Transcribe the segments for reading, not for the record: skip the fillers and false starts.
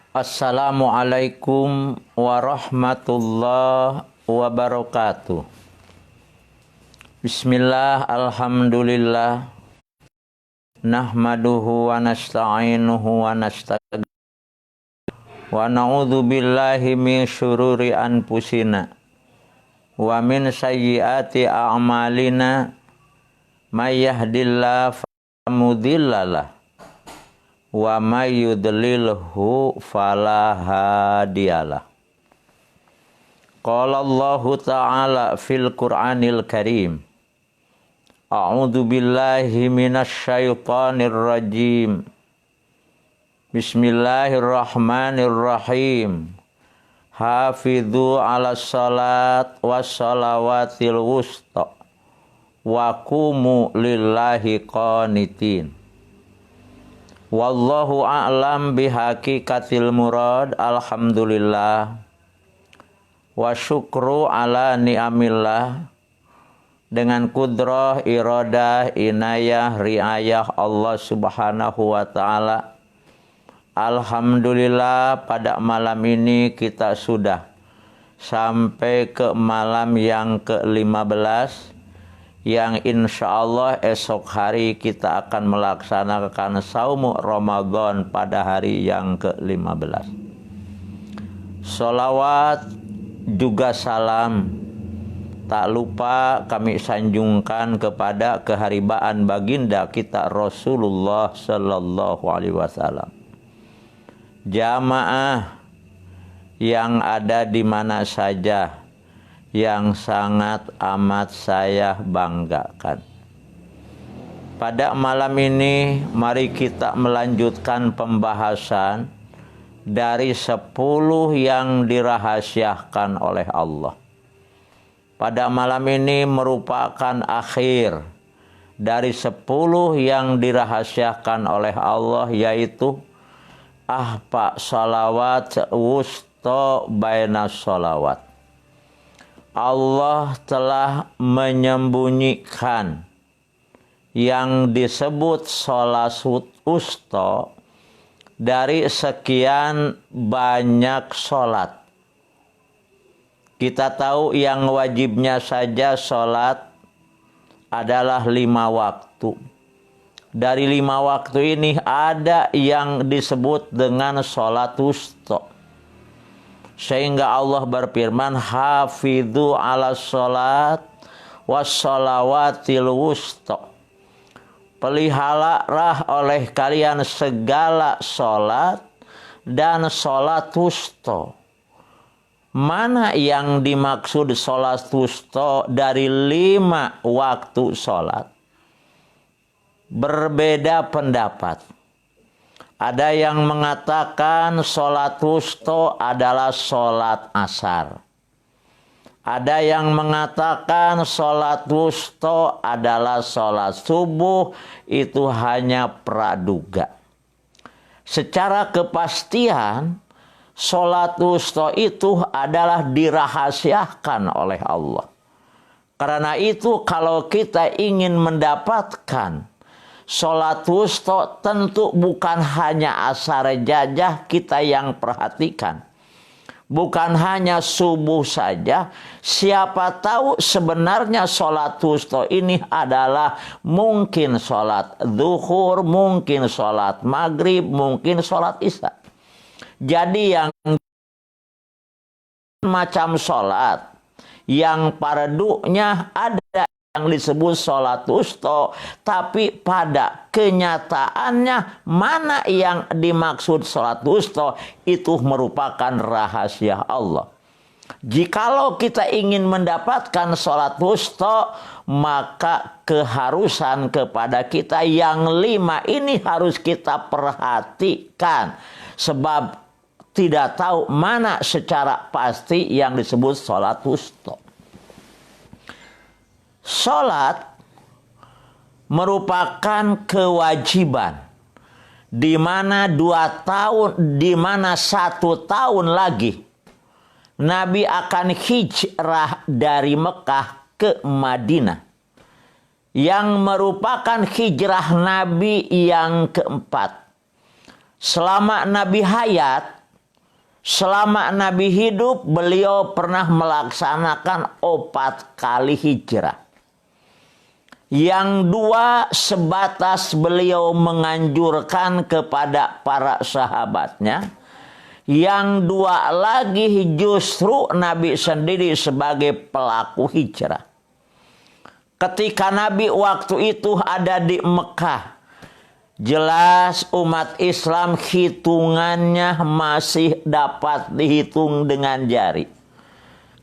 Assalamualaikum warahmatullahi wabarakatuh. Bismillah, alhamdulillah, nahmaduhu wa nasta'inuhu wa nasta'in wa na'udzu billahi min syururi anfusina wa min sayyiati a'malina may yahdihillahu fala mudhillalah wa may yudlilhu fala hadiyalah. Qala Allahu ta'ala fil Qur'anil Karim, a'udzu billahi minasy syaithanir rajim. Bismillahirrahmanirrahim. Hafidzu 'alas salat was salawatil wusta wa qumu lillahi qanitin. Wallahu a'lam bihaqiqatil murad. Alhamdulillah wa syukru ala ni'amillah. Dengan kudrah, iradah, inayah, riayah Allah subhanahu wa ta'ala, alhamdulillah pada malam ini kita sudah sampai ke malam yang ke-15, yang insya Allah esok hari kita akan melaksanakan saum Ramadan pada hari yang ke-15. Salawat juga salam tak lupa kami sanjungkan kepada keharibaan baginda kita Rasulullah Sallallahu Alaihi Wasallam. Jamaah yang ada di mana saja, yang sangat amat saya banggakan. Pada malam ini mari kita melanjutkan pembahasan dari 10 yang dirahasiakan oleh Allah. Pada malam ini merupakan akhir dari 10 yang dirahasiakan oleh Allah, yaitu ahpa salawat wusta bainas salawat. Allah telah menyembunyikan yang disebut sholat wusta dari sekian banyak sholat. Kita tahu yang wajibnya saja sholat adalah 5 waktu. Dari 5 waktu ini ada yang disebut dengan sholat wusta. Sehingga Allah berfirman, hafidzu 'alas salat was salawatil wusta. Peliharalah oleh kalian segala sholat dan sholat wusta. Mana yang dimaksud sholat wusta dari 5 waktu sholat? Berbeda pendapat. Ada yang mengatakan sholat wusta adalah sholat asar. Ada yang mengatakan sholat wusta adalah sholat subuh, itu hanya praduga. Secara kepastian, sholat wusta itu adalah dirahasiakan oleh Allah. Karena itu kalau kita ingin mendapatkan sholat wusta, tentu bukan hanya asar jajah kita yang perhatikan. Bukan hanya subuh saja. Siapa tahu sebenarnya sholat wusta ini adalah mungkin sholat zuhur, mungkin sholat maghrib, mungkin sholat isya. Jadi yang macam sholat yang fardunya ada yang disebut sholat wusta, tapi pada kenyataannya mana yang dimaksud sholat wusta itu merupakan rahasia Allah. Jikalau kita ingin mendapatkan sholat wusta, maka keharusan kepada kita yang 5 ini harus kita perhatikan, sebab tidak tahu mana secara pasti yang disebut sholat wusta. Sholat merupakan kewajiban di mana 2 tahun, di mana 1 tahun lagi Nabi akan hijrah dari Mekah ke Madinah, yang merupakan hijrah Nabi yang keempat. Selama Nabi hayat, selama Nabi hidup beliau pernah melaksanakan 4 kali hijrah. Yang 2 sebatas beliau menganjurkan kepada para sahabatnya. Yang 2 lagi justru Nabi sendiri sebagai pelaku hijrah. Ketika Nabi waktu itu ada di Mekah, jelas umat Islam hitungannya masih dapat dihitung dengan jari.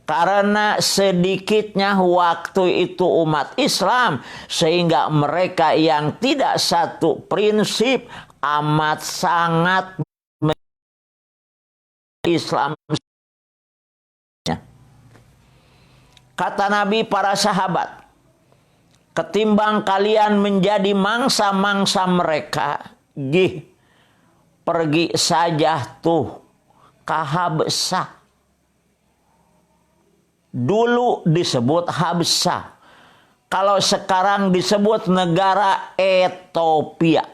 Karena sedikitnya waktu itu umat Islam, sehingga mereka yang tidak satu prinsip amat sangat Islam. Kata Nabi para sahabat, ketimbang kalian menjadi mangsa-mangsa mereka, pergi saja tuh ke Habsah. Dulu disebut Habsah. Kalau sekarang disebut negara Ethiopia.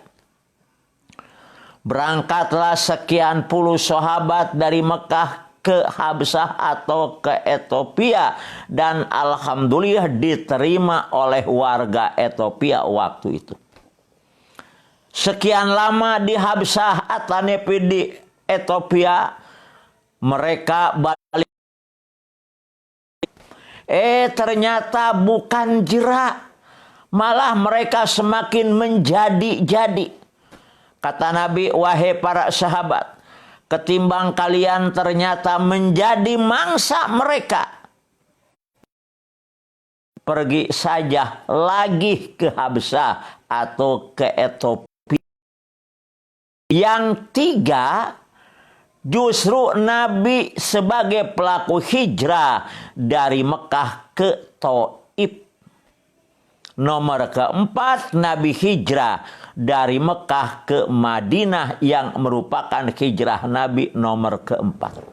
Berangkatlah sekian puluh sahabat dari Mekah ke Habsah atau ke Ethiopia. Dan alhamdulillah diterima oleh warga Ethiopia waktu itu. Sekian lama di Habsah atau di Ethiopia, mereka balik. Ternyata bukan jerak, malah mereka semakin menjadi-jadi. Kata Nabi, wahai para sahabat, ketimbang kalian ternyata menjadi mangsa mereka, pergi saja lagi ke Habsah atau ke Ethiopia. Yang 3, justru Nabi sebagai pelaku hijrah dari Mekah ke Taif. Nomor keempat, Nabi hijrah dari Mekah ke Madinah yang merupakan hijrah Nabi nomor keempat.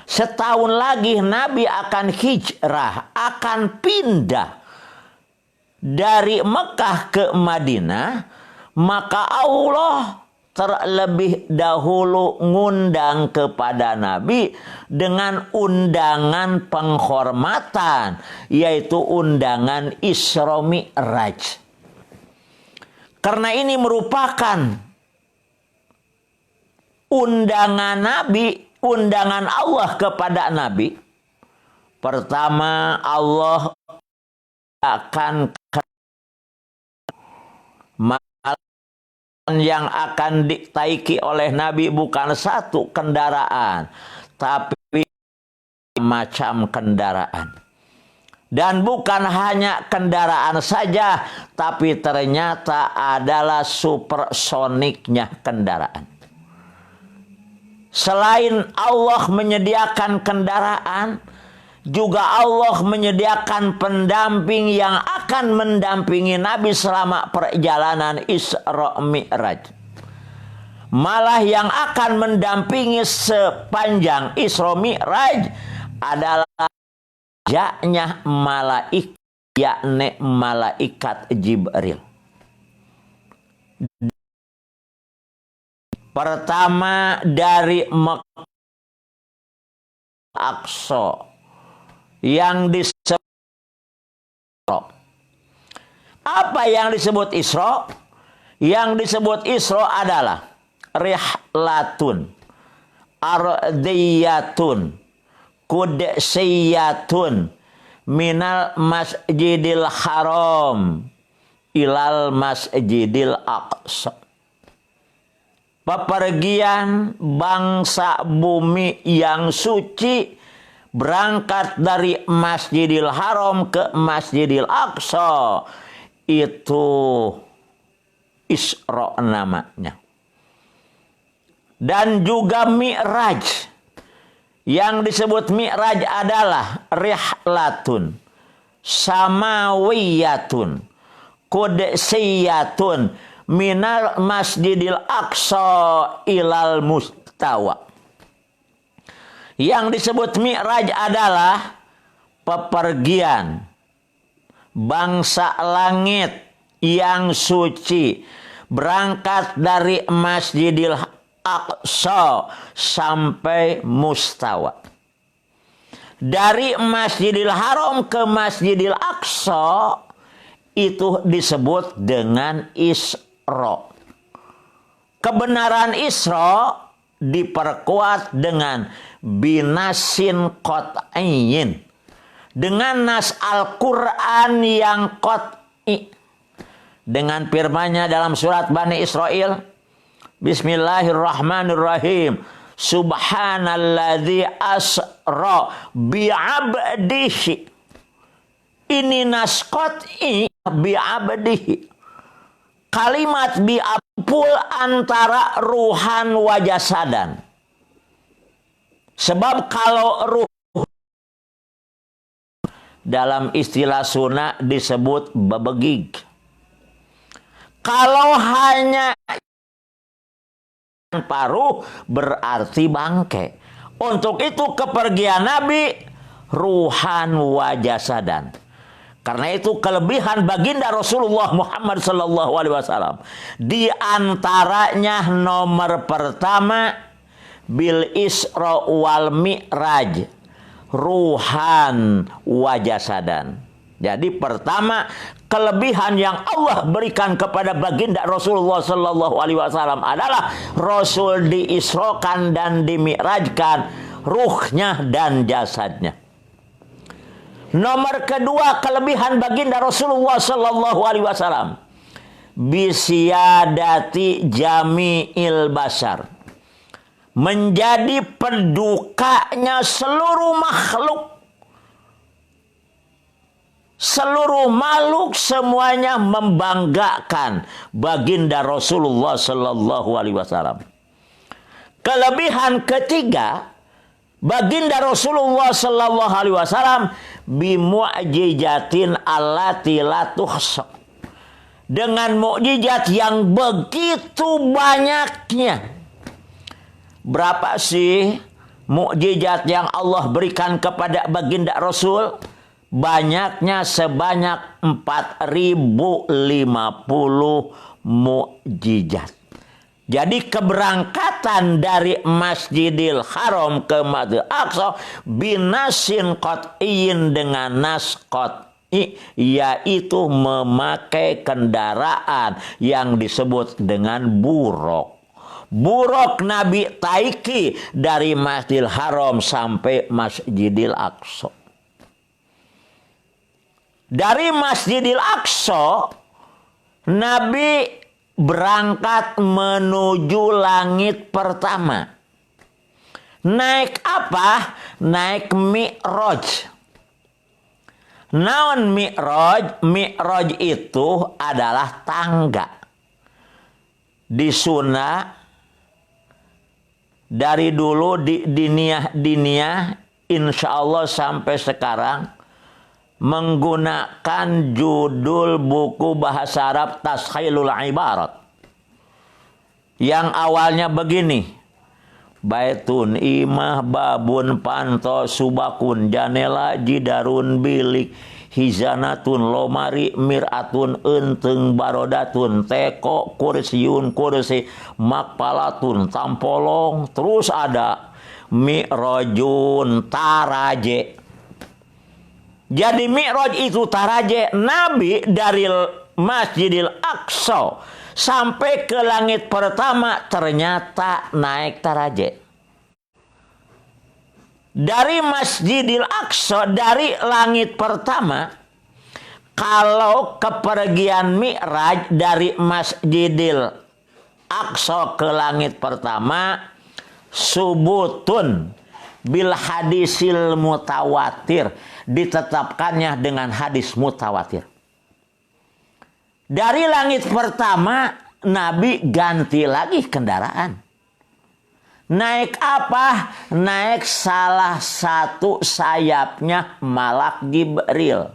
Setahun lagi Nabi akan hijrah, akan pindah dari Mekah ke Madinah, maka Allah terlebih dahulu ngundang kepada Nabi dengan undangan penghormatan, yaitu undangan Isra Mi'raj. Karena ini merupakan undangan Nabi, undangan Allah kepada Nabi. Pertama, Allah akan yang akan ditaiki oleh Nabi bukan satu kendaraan, tapi macam kendaraan. Dan bukan hanya kendaraan saja, tapi ternyata adalah supersoniknya kendaraan. Selain Allah menyediakan kendaraan, juga Allah menyediakan pendamping yang akan mendampingi Nabi selama perjalanan Isra Mi'raj. Malah yang akan mendampingi sepanjang Isra Mi'raj adalah jaknya malaikat, yakni malaikat Jibril. Pertama dari Mekah Aqsa yang disebut Isra. Apa yang disebut Isra? Yang disebut Isra adalah rihlatun, ardiyatun, qudsiyatun, minal masjidil haram ilal masjidil aqsa. Pepergian bangsa bumi yang suci, berangkat dari Masjidil Haram ke Masjidil Aqsa, itu Isra namanya. Dan juga Mi'raj. Yang disebut Mi'raj adalah rihlatun, samawiyatun, qudsiyatun, minal Masjidil Aqsa ilal mustawa. Yang disebut Mi'raj adalah pepergian bangsa langit yang suci, berangkat dari Masjidil Aqsa sampai mustawa. Dari Masjidil Haram ke Masjidil Aqsa itu disebut dengan Isra. Kebenaran Isra diperkuat dengan binasin qat'iyyin, dengan nas Al-Quran yang qat'i, dengan firman-Nya dalam surat Bani Israil, Bismillahirrahmanirrahim, Subhanalladzi asra bi'abdihi. Ini nas qat'i bi'abdihi. Kalimat bi'apul antara ruhan wa jasadan. Sebab kalau ruh dalam istilah Sunda disebut bebegig. Kalau hanya paruh berarti bangke. Untuk itu kepergian Nabi ruhan wa jasadan. Karena itu kelebihan baginda Rasulullah Muhammad sallallahu alaihi wasallam. Di antaranya nomor pertama bil Isra wal Mi'raj, ruhan wa jasadan. Jadi pertama, kelebihan yang Allah berikan kepada baginda Rasulullah sallallahu alaihi wasallam adalah Rasul diisrokan dan dimi'rajkan ruhnya dan jasadnya. Nomor kedua, kelebihan baginda Rasulullah sallallahu alaihi wasallam bisyadati jami'il basar, menjadi pendukanya seluruh makhluk. Seluruh makhluk semuanya membanggakan baginda Rasulullah sallallahu alaihi wasallam. Kelebihan ketiga, baginda Rasulullah sallallahu alaihi wasallam bimu'jizatin allati la tuhsa, dengan mukjizat yang begitu banyaknya. Berapa sih mukjizat yang Allah berikan kepada baginda Rasul? Banyaknya sebanyak 4050 mukjizat. Jadi keberangkatan dari Masjidil Haram ke Masjidil Aqsa binasin qat'iyyin, dengan nas qat'i, yaitu memakai kendaraan yang disebut dengan buruk. Buruk Nabi taiki dari Masjidil Haram sampai Masjidil Aqsa. Dari Masjidil Aqsa Nabi berangkat menuju langit pertama. Naik apa? Naik Mi'raj. Naon Mi'raj? Mi'raj itu adalah tangga. Di Sunda dari dulu di diniyah insya Allah sampai sekarang menggunakan judul buku bahasa Arab Taskhilul Ibarat yang awalnya begini: baitun imah babun panto subakun janela jidarun bilik hizanatun lomari miratun enteng barodatun teko kursiun kursi makpalatun tampolong. Terus ada mi'rajun taraje. Jadi mi'raj itu taraje. Nabi dari Masjidil Aqsa sampai ke langit pertama ternyata naik taraje. Dari Masjidil Aqsa, dari langit pertama, kalau kepergian mi'raj dari Masjidil Aqsa ke langit pertama, subutun bil hadisil mutawatir, ditetapkannya dengan hadis mutawatir. Dari langit pertama Nabi ganti lagi kendaraan. Naik apa? Naik salah satu sayapnya Malak Jibril.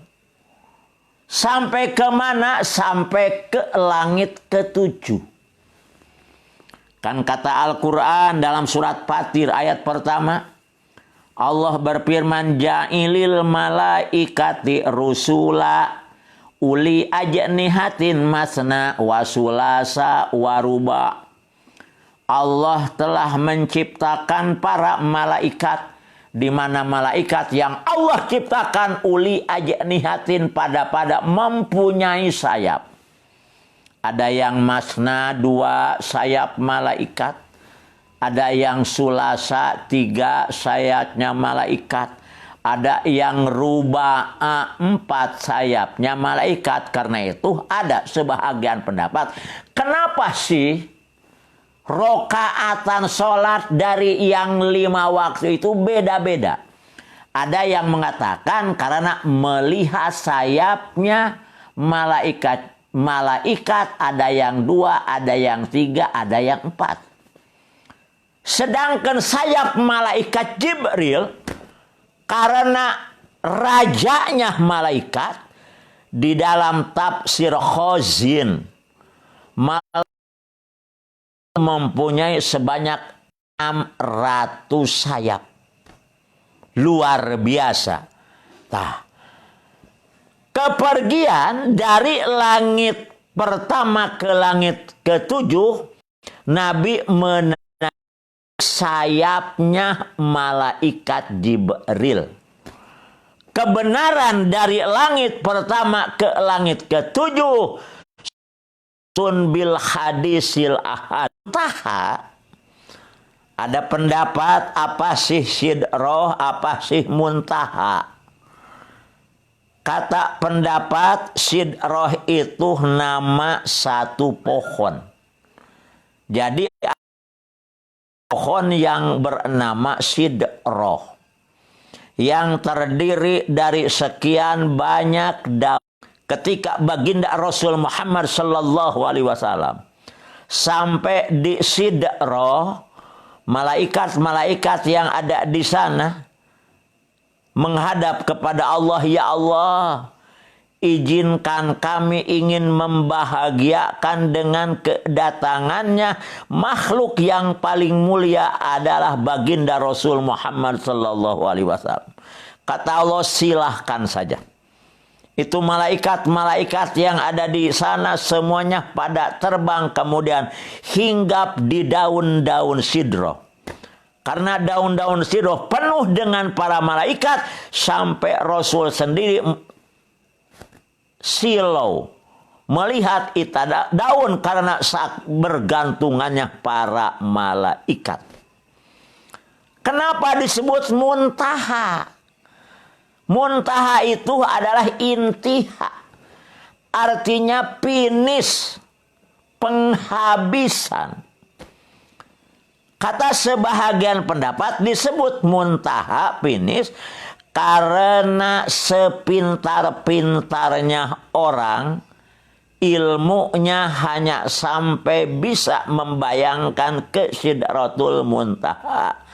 Sampai ke mana? Sampai ke langit ke-7. Kan kata Al-Quran dalam surat Fatir ayat pertama, Allah berfirman, ja'ilil malaikati rusula uli ajnihatin masna wa sulasa wa ruba. Allah telah menciptakan para malaikat, di mana malaikat yang Allah ciptakan uli ajnihatin pada mempunyai sayap. Ada yang masna 2 sayap malaikat, ada yang sulasa 3 sayapnya malaikat, ada yang ruba'a 4 sayapnya malaikat. Karena itu ada sebahagian pendapat, kenapa sih rokaatan sholat dari yang 5 waktu itu beda-beda. Ada yang mengatakan karena melihat sayapnya malaikat, ada yang 2, ada yang 3, ada yang 4. Sedangkan sayap malaikat Jibril, karena rajanya malaikat, di dalam tafsir Khazin, mempunyai sebanyak 600 sayap. Luar biasa. Nah, kepergian dari langit pertama ke langit ke-7, Nabi menaik sayapnya malaikat Jibril. Kebenaran dari langit pertama ke langit ke-7 sun bil hadisil ahad. Ada pendapat apa sih sidroh, apa sih muntaha. Kata pendapat sidroh itu nama satu pohon. Jadi pohon yang bernama sidroh, yang terdiri dari sekian banyak daun. Ketika baginda Rasul Muhammad sallallahu alaihi wasallam sampai di sidroh, malaikat-malaikat yang ada di sana menghadap kepada Allah, ya Allah, izinkan kami ingin membahagiakan dengan kedatangannya makhluk yang paling mulia adalah baginda Rasul Muhammad sallallahu alaihi wasallam. Kata Allah, silahkan saja. Itu malaikat-malaikat yang ada di sana semuanya pada terbang kemudian hinggap di daun-daun sidroh. Karena daun-daun sidroh penuh dengan para malaikat sampai Rasul sendiri silau melihat itu daun karena saat bergantungannya para malaikat. Kenapa disebut muntaha? Muntaha itu adalah intiha. Artinya finish, penghabisan. Kata sebahagian pendapat disebut muntaha, finish, karena sepintar-pintarnya orang, ilmunya hanya sampai bisa membayangkan ke sidratul muntaha.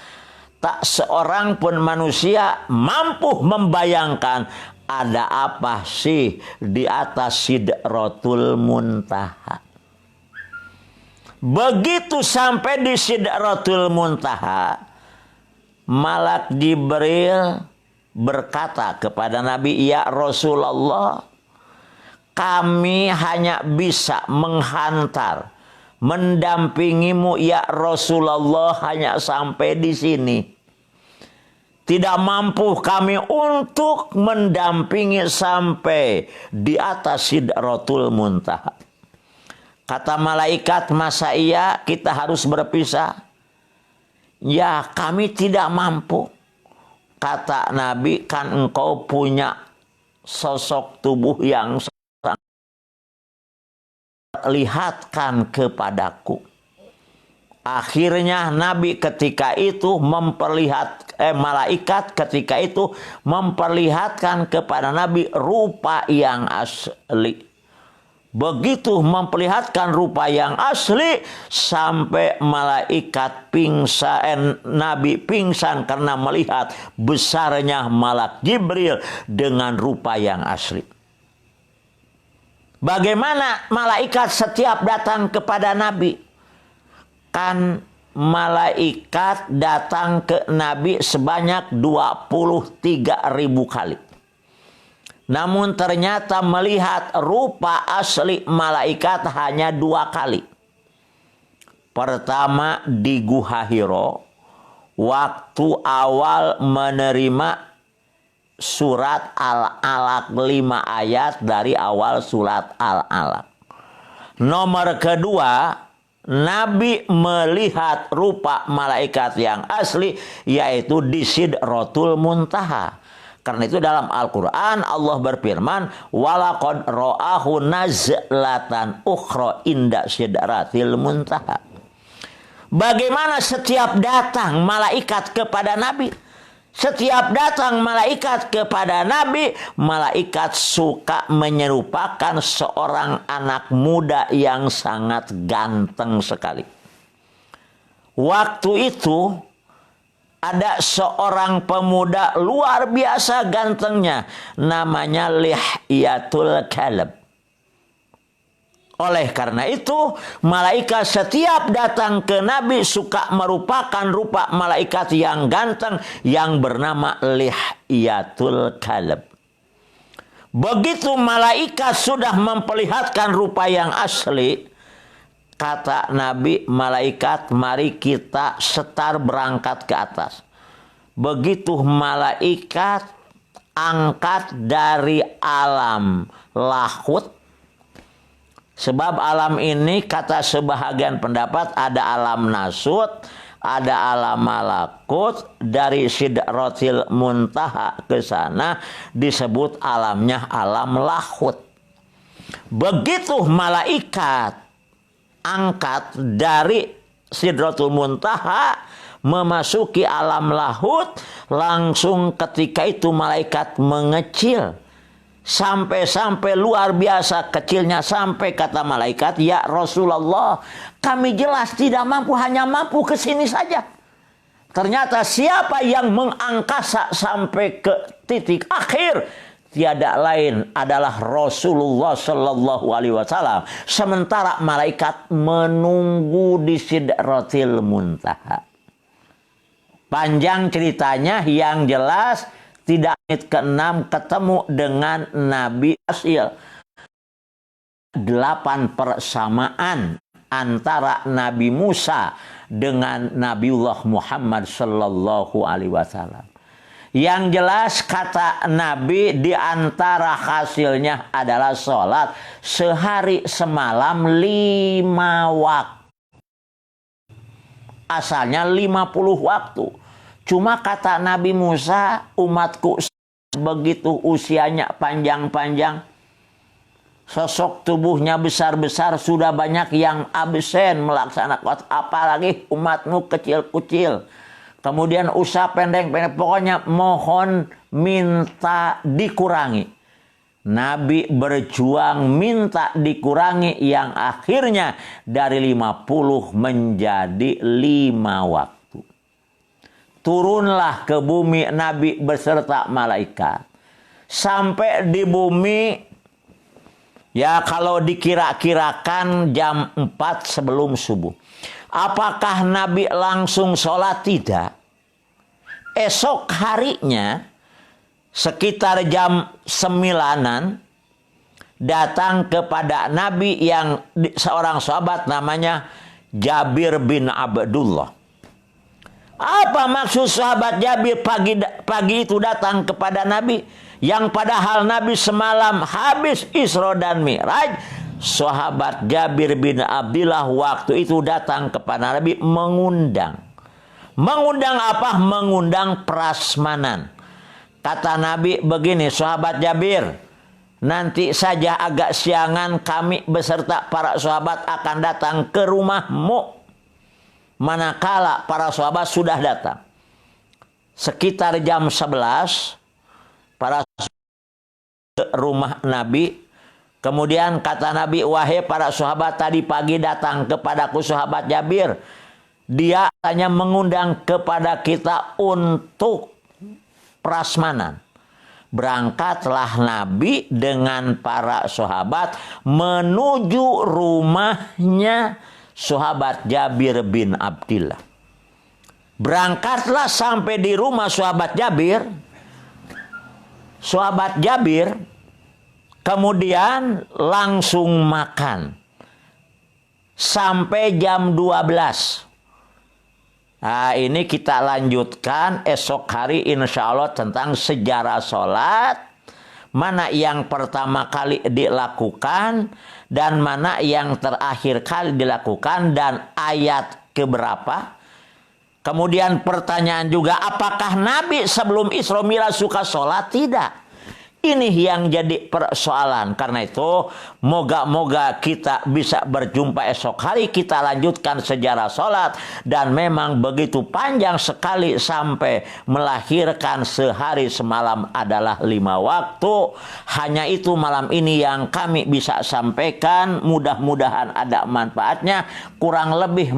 Tak seorang pun manusia mampu membayangkan ada apa sih di atas sidratul muntaha. Begitu sampai di sidratul muntaha, Malak Jibril berkata kepada Nabi, ya Rasulullah, kami hanya bisa menghantar, mendampingimu ya Rasulullah hanya sampai di sini. Tidak mampu kami untuk mendampingi sampai di atas sidratul muntaha. Kata malaikat, masa iya kita harus berpisah? Ya, kami tidak mampu. Kata Nabi, kan engkau punya sosok tubuh yang lihatkan kepadaku. Akhirnya Nabi ketika itu malaikat ketika itu memperlihatkan kepada Nabi rupa yang asli. Begitu memperlihatkan rupa yang asli sampai malaikat pingsan, Nabi pingsan karena melihat besarnya Malak Jibril dengan rupa yang asli. Bagaimana malaikat setiap datang kepada Nabi? Kan malaikat datang ke Nabi sebanyak 23.000 kali. Namun ternyata melihat rupa asli malaikat hanya 2 kali. Pertama di Gua Hiro, waktu awal menerima surat Al-Alaq 5 ayat dari awal surat Al-Alaq. Nomor kedua, Nabi melihat rupa malaikat yang asli, yaitu di Sidratul Muntaha. Karena itu dalam Al-Quran Allah berfirman, walaqad ra'ahu nazlatan ukhra inda Sidratil Muntaha. Bagaimana setiap datang malaikat kepada Nabi, setiap datang malaikat kepada Nabi, malaikat suka menyerupakan seorang anak muda yang sangat ganteng sekali. Waktu itu ada seorang pemuda luar biasa gantengnya, namanya Lihyatul Kalb. Oleh karena itu, malaikat setiap datang ke Nabi suka merupakan rupa malaikat yang ganteng yang bernama Lihyatul Kalb. Begitu malaikat sudah memperlihatkan rupa yang asli, kata Nabi, malaikat mari kita setar berangkat ke atas. Begitu malaikat angkat dari alam lahut. Sebab alam ini kata sebahagian pendapat ada alam nasut, ada alam malakut. Dari Sidratil Muntaha ke sana disebut alamnya alam lahut. Begitu malaikat angkat dari Sidratul Muntaha memasuki alam lahut, langsung ketika itu malaikat mengecil. Sampai-sampai luar biasa kecilnya, sampai kata malaikat, ya Rasulullah, kami jelas tidak mampu, hanya mampu ke sini saja. Ternyata siapa yang mengangkasa sampai ke titik akhir, tiada lain adalah Rasulullah Shallallahu Alaihi Wasallam. Sementara malaikat menunggu di Sidratil Muntaha. Panjang ceritanya, yang jelas tidak menit ke-6 ketemu dengan Nabi Asil. 8 persamaan antara Nabi Musa dengan Nabiullah Muhammad Sallallahu Alaihi Wasallam. Yang jelas kata Nabi, di antara hasilnya adalah sholat sehari semalam 5 waktu. Asalnya 50 waktu. Cuma kata Nabi Musa, umatku begitu usianya panjang-panjang, sosok tubuhnya besar-besar, sudah banyak yang absen melaksanakan, apalagi umatmu kecil-kecil. Kemudian usaha pendek-pendek, pokoknya mohon minta dikurangi. Nabi berjuang minta dikurangi, yang akhirnya dari 50 menjadi 5 waktu. Turunlah ke bumi Nabi beserta malaikat. Sampai di bumi, ya kalau dikira-kirakan jam 4 sebelum subuh. Apakah Nabi langsung sholat? Tidak. Esok harinya, sekitar jam 9-an, datang kepada Nabi yang seorang sahabat namanya Jabir bin Abdullah. Apa maksud sahabat Jabir pagi itu datang kepada Nabi, yang padahal Nabi semalam habis Isra dan Mi'raj? Sahabat Jabir bin Abdullah waktu itu datang kepada Nabi mengundang. Mengundang apa? Mengundang prasmanan. Kata Nabi begini, sahabat Jabir, nanti saja agak siangan kami beserta para sahabat akan datang ke rumahmu. Manakala para sahabat sudah datang. Sekitar jam 11, para sahabat ke rumah Nabi. Kemudian kata Nabi, wahai para sahabat, tadi pagi datang kepadaku sahabat Jabir. Dia hanya mengundang kepada kita untuk prasmanan. Berangkatlah Nabi dengan para sahabat menuju rumahnya sahabat Jabir bin Abdullah. Berangkatlah sampai di rumah sahabat Jabir. Sahabat Jabir kemudian langsung makan. sampai jam 12. Nah, ini kita lanjutkan esok hari insya Allah tentang sejarah sholat. Mana yang pertama kali dilakukan dan mana yang terakhir kali dilakukan dan ayat keberapa. Kemudian pertanyaan juga, apakah Nabi sebelum Isra Mi'raj suka sholat? Tidak. Ini yang jadi persoalan. Karena itu, moga-moga kita bisa berjumpa esok hari. Kita lanjutkan sejarah sholat. Dan memang begitu panjang sekali sampai melahirkan sehari semalam adalah 5 waktu. Hanya itu malam ini yang kami bisa sampaikan. Mudah-mudahan ada manfaatnya. Kurang lebih